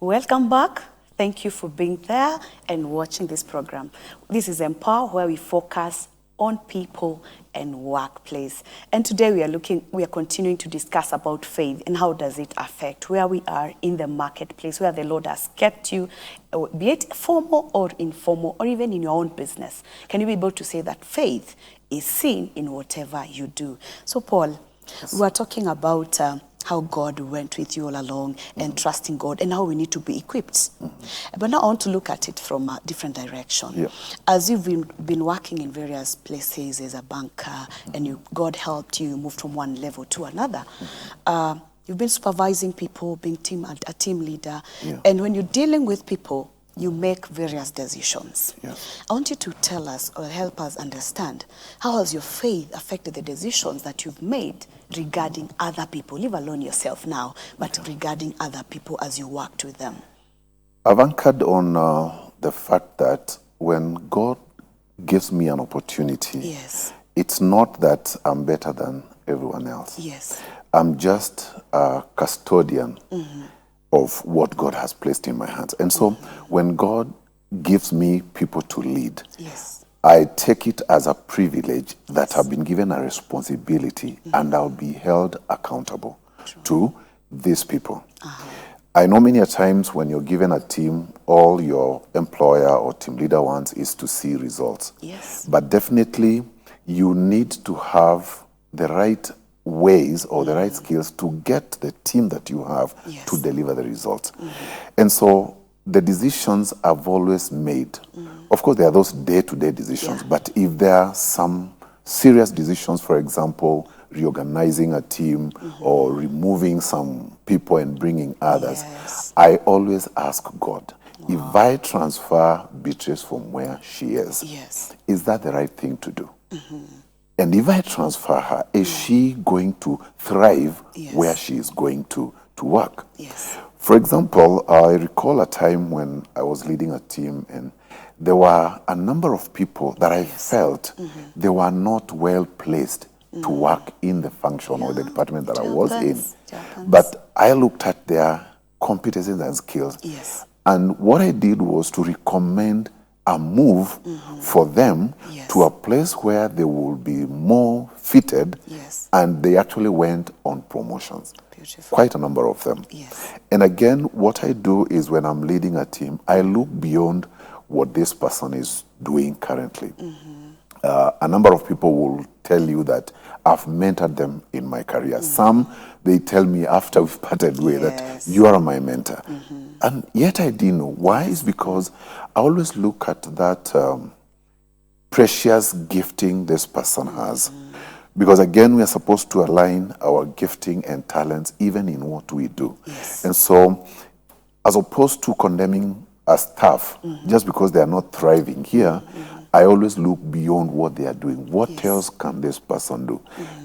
Welcome back. Thank you for being there and watching this program. This is Empower, where we focus on people and workplace. And today we are continuing to discuss about faith and how does it affect where we are in the marketplace, where the Lord has kept you, be it formal or informal, or even in your own business. Can you be able to say that faith is seen in whatever you do? So Paul, yes, we are talking about how God went with you all along and trusting God and how we need to be equipped. But now I want to look at it from a different direction. Yeah. As you've been working in various places as a banker and God helped you move from one level to another, you've been supervising people, being a team leader. Yeah. And when you're dealing with people, you make various decisions. Yes. I want you to tell us or help us understand, how has your faith affected the decisions that you've made regarding other people, leave alone yourself now, but regarding other people as you worked with them? I've anchored on the fact that when God gives me an opportunity, Yes. it's not that I'm better than everyone else. Yes. I'm just a custodian of what God has placed in my hands. And so when God gives me people to lead, Yes. I take it as a privilege that I've been given a responsibility and I'll be held accountable to these people. I know many a times when you're given a team, all your employer or team leader wants is to see results. Yes. But definitely you need to have the right ways or the right skills to get the team that you have to deliver the results. And so the decisions I've always made, of course there are those day-to-day decisions, but if there are some serious decisions, for example, reorganizing a team or removing some people and bringing others, I always ask God, if I transfer Beatrice from where she is that the right thing to do? And if I transfer her, is she going to thrive where she is going to work? Yes. For example, I recall a time when I was leading a team and there were a number of people that I felt they were not well placed to work in the function or the department that I was in. But I looked at their competencies and skills. Yes. And what I did was to recommend a move for them to a place where they will be more fitted, and they actually went on promotions. Beautiful. Quite a number of them. Yes. And again, what I do is when I'm leading a team, I look beyond what this person is doing currently. A number of people will tell you that I've mentored them in my career. Some, they tell me after we've parted ways that you are my mentor. And yet I didn't know. Why? Is because I always look at that precious gifting this person has. Because again, we are supposed to align our gifting and talents even in what we do. And so, as opposed to condemning a staff just because they are not thriving here, I always look beyond what they are doing. What else can this person do?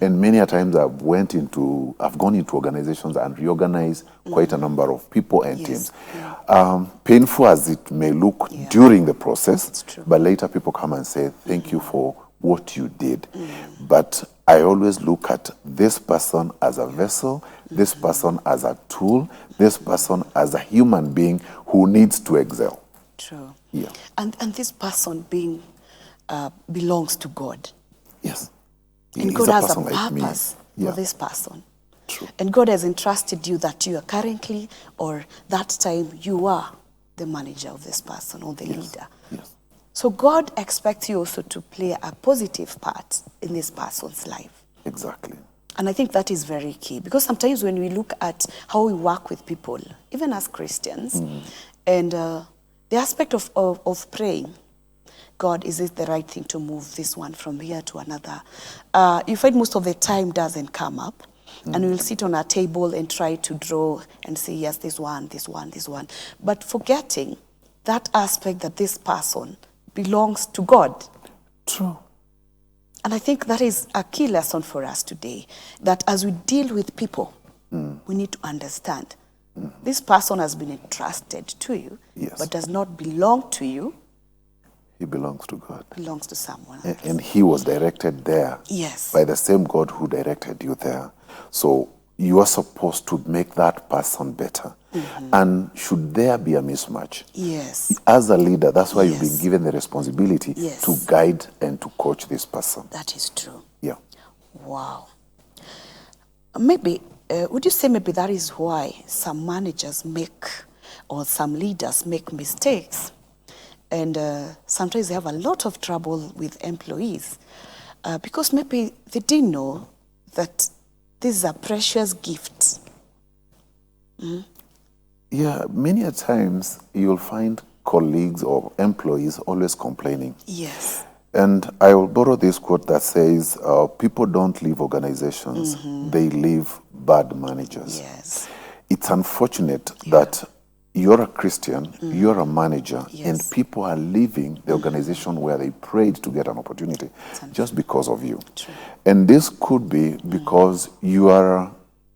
And many a times I've gone into organizations and reorganized quite a number of people and teams. Painful as it may look during the process, but later people come and say, thank you for what you did. But I always look at this person as a vessel, this person as a tool, this person as a human being who needs to excel. True. Yeah. And this person being belongs to God. Yes. And God has a purpose for this person. True. And God has entrusted you that you are currently, or that time, you are the manager of this person or the leader. Yes. So God expects you also to play a positive part in this person's life. Exactly. And I think that is very key, because sometimes when we look at how we work with people, even as Christians, and the aspect of praying, God, is it the right thing to move this one from here to another? You find most of the time doesn't come up. And we'll sit on a table and try to draw and say, yes, this one, this one, this one. But forgetting that aspect that this person belongs to God. True. And I think that is a key lesson for us today, that as we deal with people, we need to understand this person has been entrusted to you, but does not belong to you. He belongs to God. Belongs to someone else. And he was directed there by the same God who directed you there. So you are supposed to make that person better. And should there be a mismatch, Yes. as a leader, that's why you've Yes. been given the responsibility Yes. to guide and to coach this person. That is true. Yeah. Wow. Maybe, would you say maybe that is why some managers make, or some leaders make mistakes? And sometimes they have a lot of trouble with employees because maybe they didn't know that this is a precious gift. Yeah, many a times you'll find colleagues or employees always complaining. Yes. And I will borrow this quote that says, people don't leave organizations, they leave bad managers. Yes. It's unfortunate that you're a Christian, you're a manager, and Yes. people are leaving the organization where they prayed to get an opportunity just because of you. True. And this could be because you are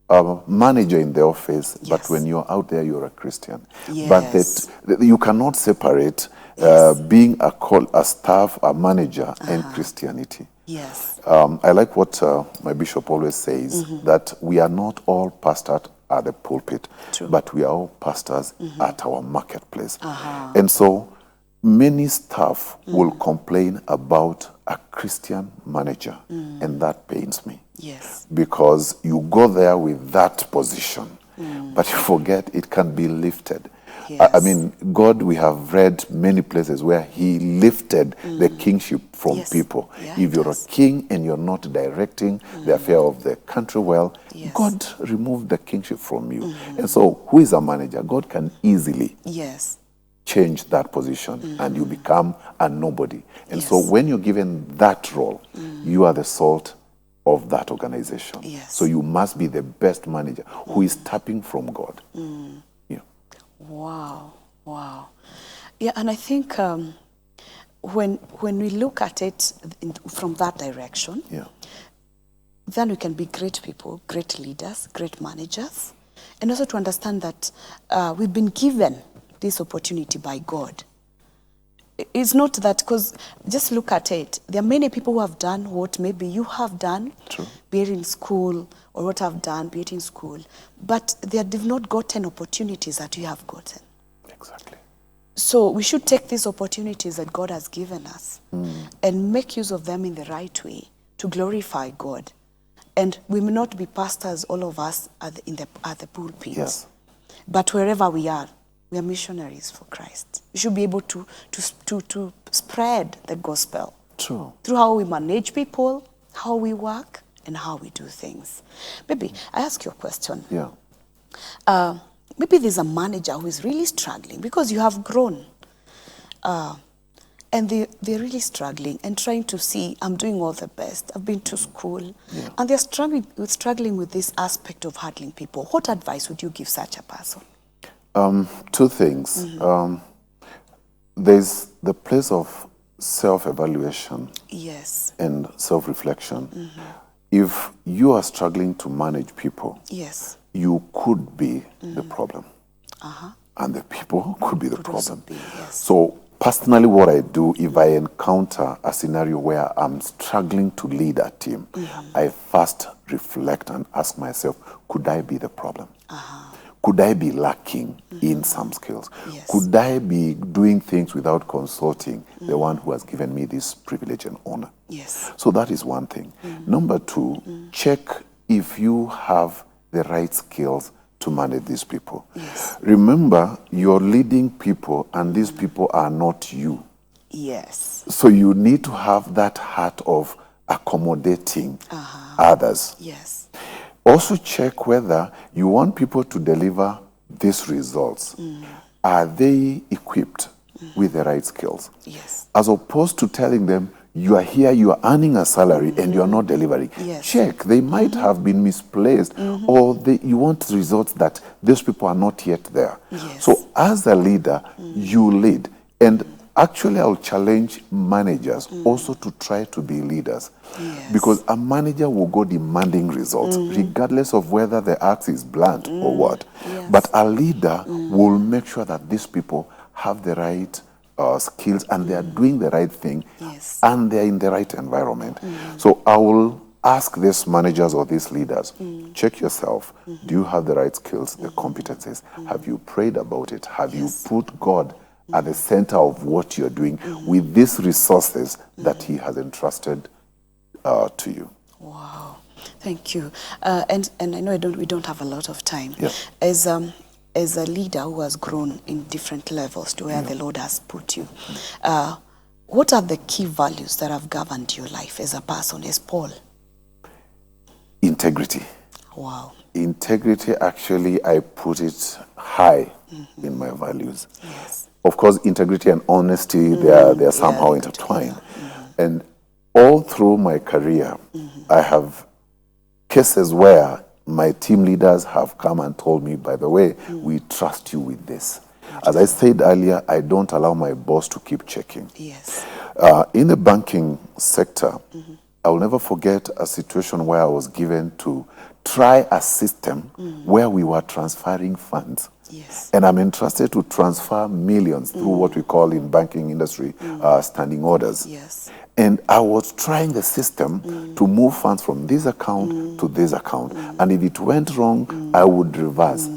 a manager in the office, but Yes. when you're out there, you're a Christian. Yes. But that you cannot separate being a staff, a manager, and Christianity. Yes. I like what my bishop always says, that we are not all pastors at the pulpit, True. but we are all pastors at our marketplace. And so many staff will complain about a Christian manager, and that pains me. Yes. Because you go there with that position, but you forget it can be lifted. I Yes. mean, God, we have read many places where he lifted the kingship from Yes. people. Yeah, If he you're does. a king and you're not directing the affair of the country well, Yes. God removed the kingship from you. And so who is a manager? God can easily Yes. change that position and you become a nobody. And so Yes. when you're given that role, you are the salt of that organization. Yes. So you must be the best manager who is tapping from God. Yeah. Wow, wow. Yeah, and I think when we look at it from that direction, Yeah. then we can be great people, great leaders, great managers, and also to understand that we've been given this opportunity by God. It's not that, because just look at it. There are many people who have done what maybe you have done, True. be it in school, or what I've done, be it in school, but they've not gotten opportunities that you have gotten. Exactly. So we should take these opportunities that God has given us and make use of them in the right way to glorify God. And we may not be pastors, all of us, at the pulpit. Yes. But wherever we are missionaries for Christ. We should be able to spread the gospel. True. Through how we manage people, how we work, and how we do things. Maybe I ask you a question. Yeah. Maybe there's a manager who is really struggling because you have grown. And they're really struggling and trying to see, I'm doing all the best. I've been to school. Yeah. And they're struggling with this aspect of handling people. What advice would you give such a person? Two things. There's the place of self-evaluation Yes. and self-reflection. If you are struggling to manage people, Yes. you could be the problem. And the people could be the Could also problem. be, yes. So personally, what I do, if I encounter a scenario where I'm struggling to lead a team, I first reflect and ask myself, could I be the problem? Could I be lacking in some skills? Yes. Could I be doing things without consulting the one who has given me this privilege and honor? Yes. So that is one thing. Number two, check if you have the right skills to manage these people. Yes. Remember, you're leading people and these people are not you. Yes. So you need to have that heart of accommodating others. Yes. Also check whether you want people to deliver these results. Are they equipped with the right skills? Yes. As opposed to telling them, you are here, you are earning a salary and you are not delivering. Yes. Check, they might have been misplaced or you want results that those people are not yet there. Yes. So as a leader, you lead. And actually, I'll challenge managers also to try to be leaders. Yes. Because a manager will go demanding results, regardless of whether the axe is blunt or what. Yes. But a leader will make sure that these people have the right skills and they are doing the right thing Yes. and they're in the right environment. So I will ask these managers or these leaders, check yourself. Do you have the right skills, the competencies? Have you prayed about it? Have you put God at the center of what you're doing with these resources that He has entrusted to you? Wow, thank you. And I know we don't have a lot of time. Yeah. As a leader who has grown in different levels to where the Lord has put you, what are the key values that have governed your life as a person, as Paul? Integrity. Wow. Integrity, actually, I put it high in my values. Yes. Of course, integrity and honesty, they're somehow intertwined. And all through my career, I have cases where my team leaders have come and told me, by the way, we trust you with this. As I said earlier, I don't allow my boss to keep checking. Yes. In the banking sector, I will never forget a situation where I was given to try a system where we were transferring funds. Yes. And I'm entrusted to transfer millions through what we call in banking industry standing orders. Yes. And I was trying the system to move funds from this account to this account. And if it went wrong, I would reverse.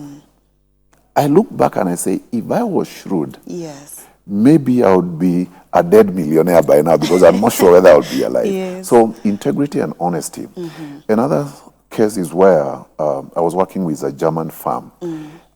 I look back and I say, if I was shrewd, Yes. maybe I would be a dead millionaire by now, because I'm not sure whether I would be alive. Yes. So integrity and honesty. Another case is where I was working with a German firm,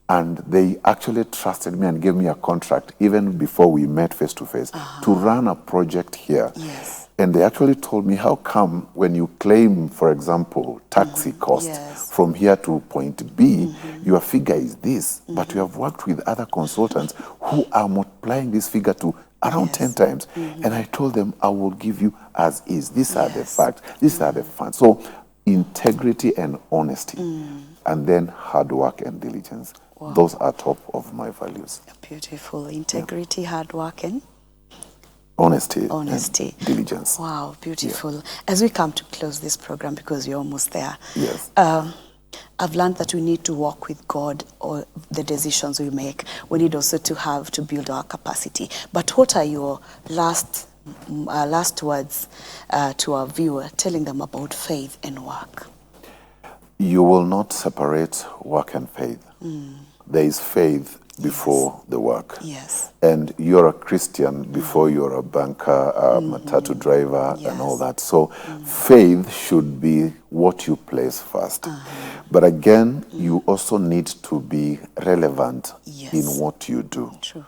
and they actually trusted me and gave me a contract even before we met face to face to run a project here. Yes. And they actually told me, how come when you claim, for example, taxi cost from here to point B, your figure is this, but you have worked with other consultants who are multiplying this figure to around 10 times. And I told them, I will give you as is. These are the facts. These are the facts. So integrity and honesty, and then hard work and diligence. Wow. Those are top of my values. Beautiful. Integrity, hard work, and honesty. Diligence. Wow, beautiful. Yeah. As we come to close this program, because we're almost there, yes, I've learned that we need to walk with God, or the decisions we make. We need also to build our capacity. But what are your last words to our viewer, telling them about faith and work? You will not separate work and faith. There is faith before the work. Yes. And you're a Christian before you're a banker, a matatu driver, and all that. So faith should be what you place first. But again, you also need to be relevant in what you do. True.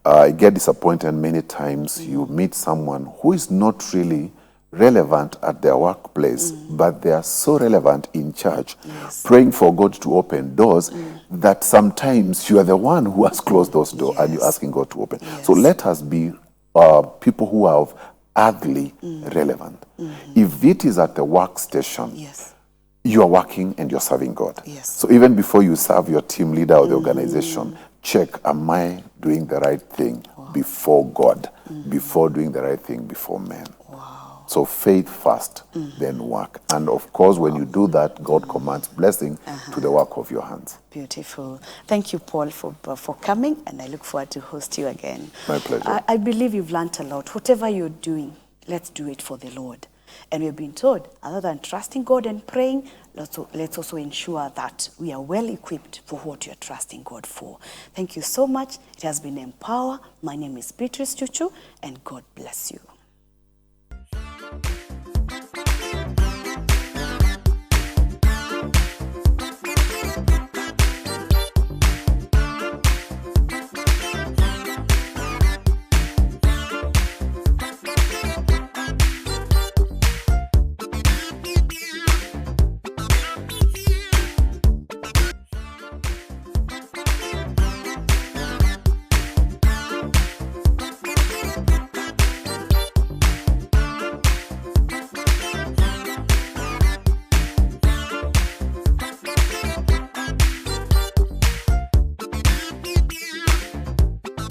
I get disappointed many times. You meet someone who is not really relevant at their workplace, but they are so relevant in church, praying for God to open doors, that sometimes you are the one who has closed those doors and you're asking God to open. So let us be people who are earthly relevant. If it is at the workstation, you are working and you're serving God. So even before you serve your team leader or the organization, check, am I doing the right thing before God, before doing the right thing before men? So faith first, then work. And of course, when you do that, God commands blessing to the work of your hands. Beautiful. Thank you, Paul, for coming, and I look forward to host you again. My pleasure. I believe you've learned a lot. Whatever you're doing, let's do it for the Lord. And we've been told, other than trusting God and praying, let's also ensure that we are well equipped for what you're trusting God for. Thank you so much. It has been Empower. My name is Beatrice Chuchu, and God bless you.